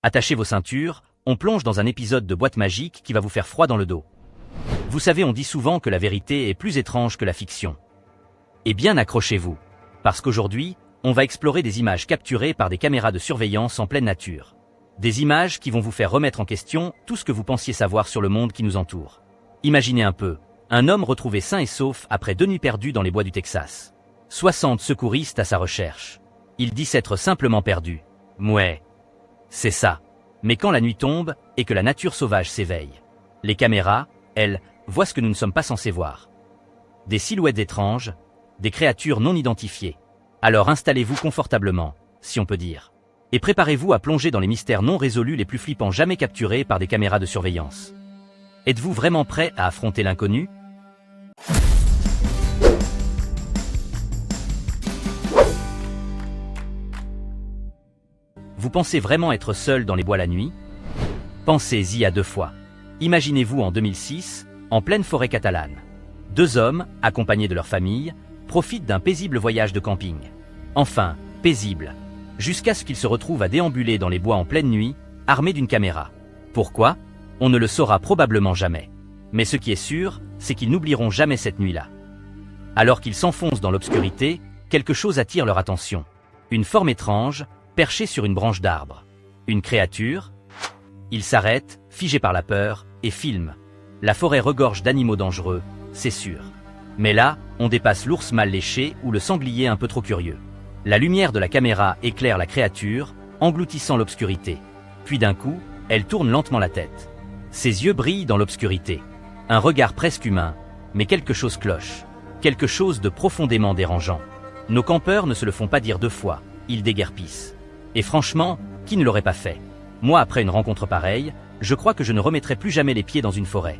Attachez vos ceintures, on plonge dans un épisode de boîte magique qui va vous faire froid dans le dos. Vous savez, on dit souvent que la vérité est plus étrange que la fiction. Eh bien, accrochez-vous. Parce qu'aujourd'hui, on va explorer des images capturées par des caméras de surveillance en pleine nature. Des images qui vont vous faire remettre en question tout ce que vous pensiez savoir sur le monde qui nous entoure. Imaginez un peu, un homme retrouvé sain et sauf après 2 nuits perdues dans les bois du Texas. 60 secouristes à sa recherche. Il dit s'être simplement perdu. Mouais. C'est ça. Mais quand la nuit tombe et que la nature sauvage s'éveille, les caméras, elles, voient ce que nous ne sommes pas censés voir. Des silhouettes étranges, des créatures non identifiées. Alors installez-vous confortablement, si on peut dire. Et préparez-vous à plonger dans les mystères non résolus les plus flippants jamais capturés par des caméras de surveillance. Êtes-vous vraiment prêt à affronter l'inconnu ? Vous pensez vraiment être seul dans les bois la nuit ? Pensez-y à 2 fois. Imaginez-vous en 2006, en pleine forêt catalane. 2 hommes, accompagnés de leur famille, profitent d'un paisible voyage de camping. Enfin, paisible. Jusqu'à ce qu'ils se retrouvent à déambuler dans les bois en pleine nuit, armés d'une caméra. Pourquoi ? On ne le saura probablement jamais. Mais ce qui est sûr, c'est qu'ils n'oublieront jamais cette nuit-là. Alors qu'ils s'enfoncent dans l'obscurité, quelque chose attire leur attention. Une forme étrange, perchée sur une branche d'arbre. Une créature. Ils s'arrêtent, figés par la peur, et filment. La forêt regorge d'animaux dangereux, c'est sûr. Mais là, on dépasse l'ours mal léché ou le sanglier un peu trop curieux. La lumière de la caméra éclaire la créature, engloutissant l'obscurité. Puis d'un coup, elle tourne lentement la tête. Ses yeux brillent dans l'obscurité. Un regard presque humain, mais quelque chose cloche. Quelque chose de profondément dérangeant. Nos campeurs ne se le font pas dire 2 fois, ils déguerpissent. Et franchement, qui ne l'aurait pas fait ? Moi, après une rencontre pareille, je crois que je ne remettrai plus jamais les pieds dans une forêt.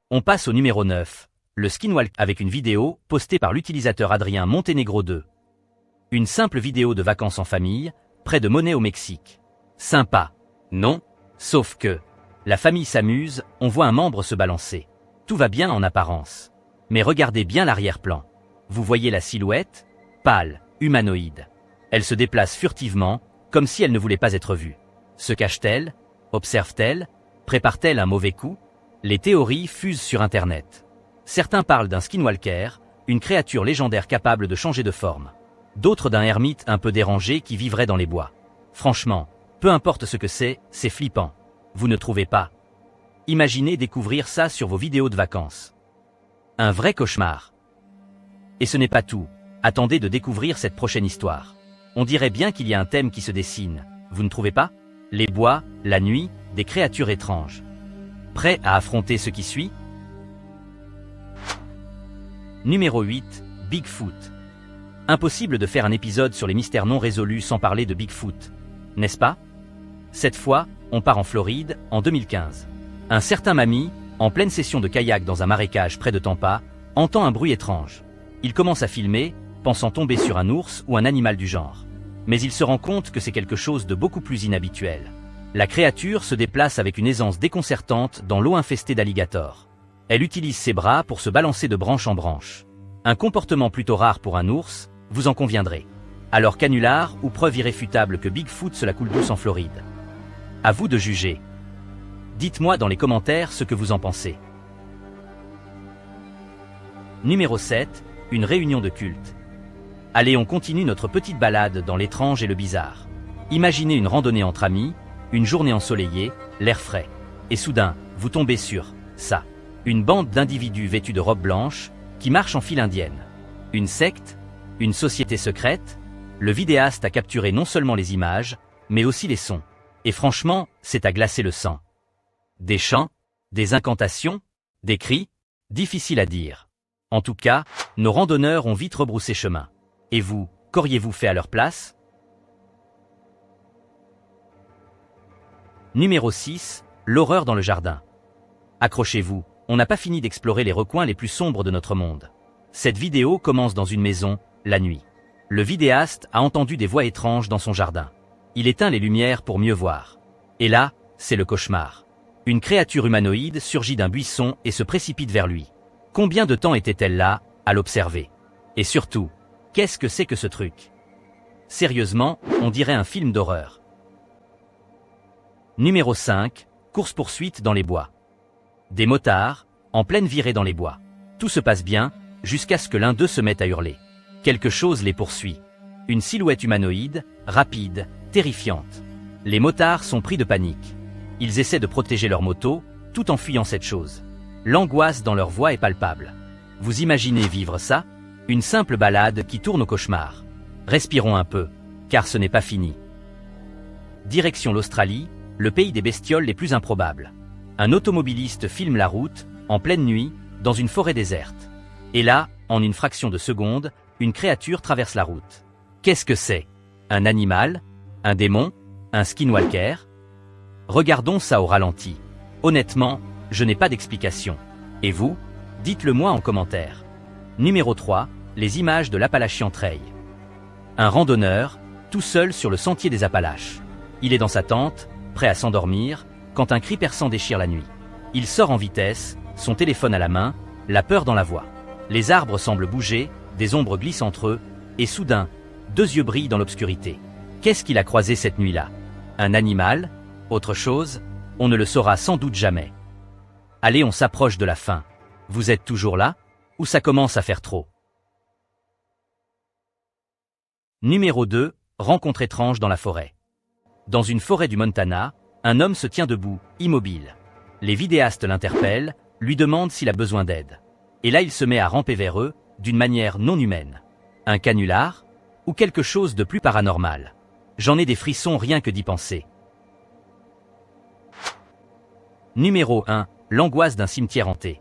On passe au numéro 9, le skinwalk, avec une vidéo postée par l'utilisateur Adrien Montenegro 2. Une simple vidéo de vacances en famille, près de Monet au Mexique. Sympa, non ? Sauf que, la famille s'amuse, on voit un membre se balancer. Tout va bien en apparence. Mais regardez bien l'arrière-plan. Vous voyez la silhouette ? Pâle, humanoïde. Elle se déplace furtivement, comme si elle ne voulait pas être vue. Se cache-t-elle ? Observe-t-elle ? Prépare-t-elle un mauvais coup ? Les théories fusent sur Internet. Certains parlent d'un skinwalker, une créature légendaire capable de changer de forme. D'autres d'un ermite un peu dérangé qui vivrait dans les bois. Franchement, peu importe ce que c'est flippant. Vous ne trouvez pas ? Imaginez découvrir ça sur vos vidéos de vacances. Un vrai cauchemar. Et ce n'est pas tout. Attendez de découvrir cette prochaine histoire. On dirait bien qu'il y a un thème qui se dessine. Vous ne trouvez pas ? Les bois, la nuit, des créatures étranges. Prêt à affronter ce qui suit ? Numéro 8, Bigfoot. Impossible de faire un épisode sur les mystères non résolus sans parler de Bigfoot, n'est-ce pas ? Cette fois, on part en Floride, en 2015. Un certain Mamie, en pleine session de kayak dans un marécage près de Tampa, entend un bruit étrange. Il commence à filmer, pensant tomber sur un ours ou un animal du genre. Mais il se rend compte que c'est quelque chose de beaucoup plus inhabituel. La créature se déplace avec une aisance déconcertante dans l'eau infestée d'alligators. Elle utilise ses bras pour se balancer de branche en branche. Un comportement plutôt rare pour un ours, vous en conviendrez. Alors canular ou preuve irréfutable que Bigfoot se la coule douce en Floride. À vous de juger. Dites-moi dans les commentaires ce que vous en pensez. Numéro 7, une réunion de culte. Allez, on continue notre petite balade dans l'étrange et le bizarre. Imaginez une randonnée entre amis, une journée ensoleillée, l'air frais. Et soudain, vous tombez sur ça. Une bande d'individus vêtus de robes blanches, qui marchent en file indienne. Une secte ? Une société secrète ? Le vidéaste a capturé non seulement les images, mais aussi les sons. Et franchement, c'est à glacer le sang. Des chants ? Des incantations ? Des cris ? Difficile à dire. En tout cas, nos randonneurs ont vite rebroussé chemin. Et vous, qu'auriez-vous fait à leur place ? Numéro 6, l'horreur dans le jardin. Accrochez-vous, on n'a pas fini d'explorer les recoins les plus sombres de notre monde. Cette vidéo commence dans une maison, la nuit. Le vidéaste a entendu des voix étranges dans son jardin. Il éteint les lumières pour mieux voir. Et là, c'est le cauchemar. Une créature humanoïde surgit d'un buisson et se précipite vers lui. Combien de temps était-elle là, à l'observer ? Et surtout, qu'est-ce que c'est que ce truc ? Sérieusement, on dirait un film d'horreur. Numéro 5, course-poursuite dans les bois. Des motards, en pleine virée dans les bois. Tout se passe bien, jusqu'à ce que l'un d'eux se mette à hurler. Quelque chose les poursuit. Une silhouette humanoïde, rapide, terrifiante. Les motards sont pris de panique. Ils essaient de protéger leur moto, tout en fuyant cette chose. L'angoisse dans leur voix est palpable. Vous imaginez vivre ça? Une simple balade qui tourne au cauchemar. Respirons un peu, car ce n'est pas fini. Direction l'Australie, le pays des bestioles les plus improbables. Un automobiliste filme la route, en pleine nuit, dans une forêt déserte. Et là, en une fraction de seconde, une créature traverse la route. Qu'est-ce que c'est? Un animal? Un démon? Un skinwalker? Regardons ça au ralenti. Honnêtement, je n'ai pas d'explication. Et vous? Dites-le moi en commentaire. Numéro 3, les images de l'Appalachian Trail. Un randonneur, tout seul sur le sentier des Appalaches. Il est dans sa tente, prêt à s'endormir, quand un cri perçant déchire la nuit. Il sort en vitesse, son téléphone à la main, la peur dans la voix. Les arbres semblent bouger, des ombres glissent entre eux, et soudain, deux yeux brillent dans l'obscurité. Qu'est-ce qu'il a croisé cette nuit-là? Un animal? Autre chose? On ne le saura sans doute jamais. Allez, on s'approche de la fin. Vous êtes toujours là? Ou ça commence à faire trop? Numéro 2, rencontre étrange dans la forêt. Dans une forêt du Montana, un homme se tient debout, immobile. Les vidéastes l'interpellent, lui demandent s'il a besoin d'aide. Et là il se met à ramper vers eux, d'une manière non humaine. Un canular? Ou quelque chose de plus paranormal? J'en ai des frissons rien que d'y penser. Numéro 1, l'angoisse d'un cimetière hanté.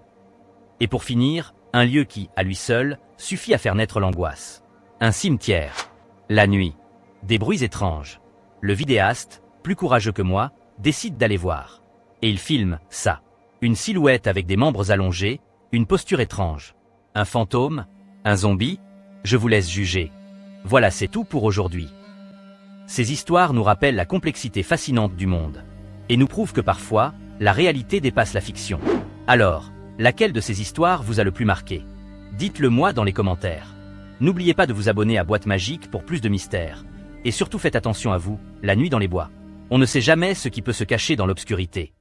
Et pour finir, un lieu qui, à lui seul, suffit à faire naître l'angoisse. Un cimetière. La nuit. Des bruits étranges. Le vidéaste, plus courageux que moi, décide d'aller voir. Et il filme ça. Une silhouette avec des membres allongés, une posture étrange. Un fantôme? Un zombie? Je vous laisse juger. Voilà, c'est tout pour aujourd'hui. Ces histoires nous rappellent la complexité fascinante du monde. Et nous prouvent que parfois, la réalité dépasse la fiction. Alors, laquelle de ces histoires vous a le plus marqué? Dites-le moi dans les commentaires. N'oubliez pas de vous abonner à Boîte Magique pour plus de mystères. Et surtout faites attention à vous, la nuit dans les bois. On ne sait jamais ce qui peut se cacher dans l'obscurité.